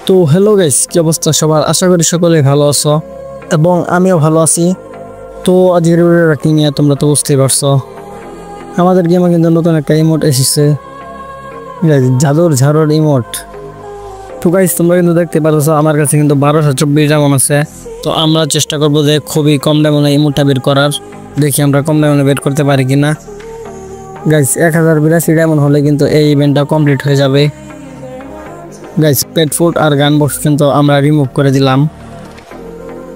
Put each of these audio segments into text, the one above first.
তো hello guys, কি অবস্থা সবার? আশা করি সকলে ভালো আছো এবং আমিও ভালো আছি। তো আজকের ভিডিওটা কি নিয়ে তোমরা তো বুঝতেই পারছো, আমাদের গেমে কিন্তু নতুন একটা ইমোট এসেছে, জাদুর ঝাড়ুর ইমোট। তো গাইস তোমরা কিন্তু দেখতে পাচ্ছ আমার কাছে কিন্তু 1224 ডায়মন্ড আছে। তো আমরা চেষ্টা করবো যে খুবই কম ডায়মন্ডে ইমোটটা বের করার, দেখি আমরা কম ডায়মন্ডে বের করতে পারি কিনা। গাইস 1082 ডায়মন্ড হলে কিন্তু এই ইভেন্টটা কমপ্লিট হয়ে যাবে। গাইস পেট ফুড আর গান বক্স কিন্তু আমরা রিমুভ করে দিলাম।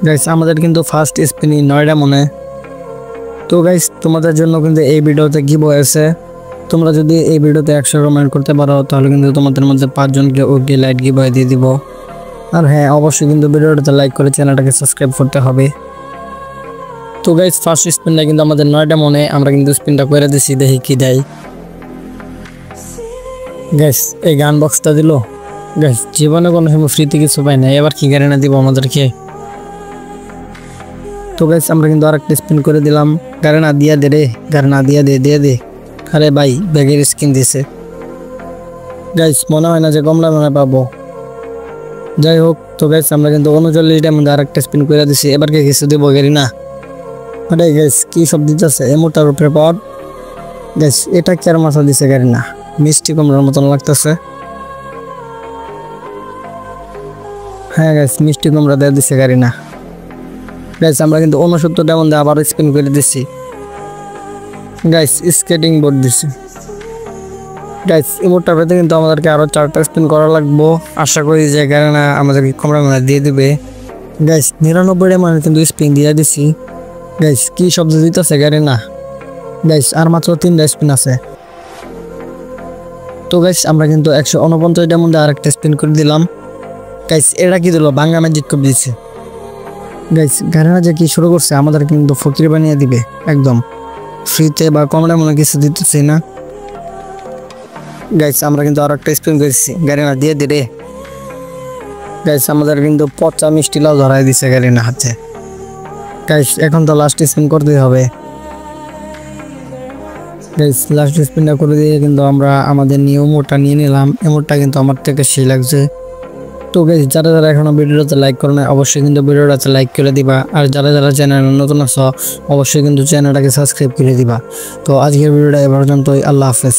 গাইস আমাদের কিন্তু ফার্স্ট স্পিনই 9টা মনে। তো গাইস তোমাদের জন্য কিন্তু এই ভিডিওতে গিভ আছে, তোমরা যদি এই ভিডিওতে 100 কমেন্ট করতে পারো তাহলে কিন্তু তোমাদের মধ্যে 5 জনকে ওকে লাইট গিভ দিয়ে দিব। আর হ্যাঁ, অবশ্যই কিন্তু ভিডিওটাতে লাইক করে চ্যানেলটাকে সাবস্ক্রাইব করতে হবে। তো গাইস ফার্স্ট স্পিনটা কিন্তু আমাদের 9টা মনে, আমরা কিন্তু স্পিনটা করে দিছি, দেখি কি দেয়। গাইস এই গান বক্সটা দিল। গাইস জীবনে কোনো সময় ফ্রিতে কিছু পাই না, এবার কি গাড়ি দিব আমাদেরকে। তো গাইস আমরা কিন্তু আরেকটা স্পিন করে দিলাম। গাড়ি না দিয়া দে রে, গাড়ি না দিয়া দে। আরে ভাই ব্যাগের স্কিন দিছে। গাইস মনে হয় না যে কমলা মনে পাবো, যাই হোক। তো গাইস আমরা কিন্তু 39টার মধ্যে আরেকটা স্পিন করে দিছি, এবার কে কিছু দেবো গাড়ি না। আরে গাইস কি সব দিতেছে এমোটার উপরে পাওয়ার। গাইস এটা কি আর মাথা দিছে গাড়ি না, মিষ্টি কমলার মতন লাগতেছে। হ্যাঁ গাইস মিষ্টি কুমড়া দিয়ে দিছে গাড়ি না। গাইস আমরা কিন্তু 69টা মধ্যে আবার স্পিন করে দিছি। গাইস স্কেটিং বোর্ড দিছি। গাইস ইমোটটার পেতে কিন্তু আমাদেরকে আরো 4টা স্পিন করা লাগবো, আশা করি যে গাড়ি না আমাদেরকে কমলা কমলা দিয়ে দিবে। গাইস 99টা মানে কিন্তু স্পিন দিয়ে দিছি। গাইস কি শব্দ দিতেছে গাড়ি না। গাইস আর মাত্র 3টা স্পিন আছে। তো গাইস আমরা কিন্তু 149টার মধ্যে আরেকটা স্পিন করে দিলাম। গাইস এটা কি দিল, বাংলা ম্যাজিক করে দিচ্ছে। গাইস গাড়িনা যে কি শুরু করছে, আমাদের কিন্তু ফকির বানিয়ে দিবে একদম ফ্রিতে, বা কমলা মনে কিছু দিতেছি না। গাইস আমরা কিন্তু আর একটা স্পিন করেছি, গাড়িনা দিয়ে দে। গাইস আমাদের কিন্তু পচা মিষ্টি লাউ ধরাই দিছে গাড়িনা হাতে। গাইস এখন তো লাস্ট স্পিন করতেই হবে। গাইস লাস্ট স্পিনটা করে দিয়ে কিন্তু আমরা আমাদের নিউ ইমোটটা নিয়ে নিলাম। ইমোটটা কিন্তু আমার থেকে সেই লাগছে। তো গাইস যারা যারা এখনো ভিডিওতে লাইক করে না, অবশ্যই কিন্তু ভিডিওটাতে লাইক করে দিবা। আর যারা যারা চ্যানেলে নতুন আছো অবশ্যই কিন্তু চ্যানেলটাকে সাবস্ক্রাইব করে দিবা। তো আজকের ভিডিওটা এ পর্যন্তই, আল্লাহ হাফেজ।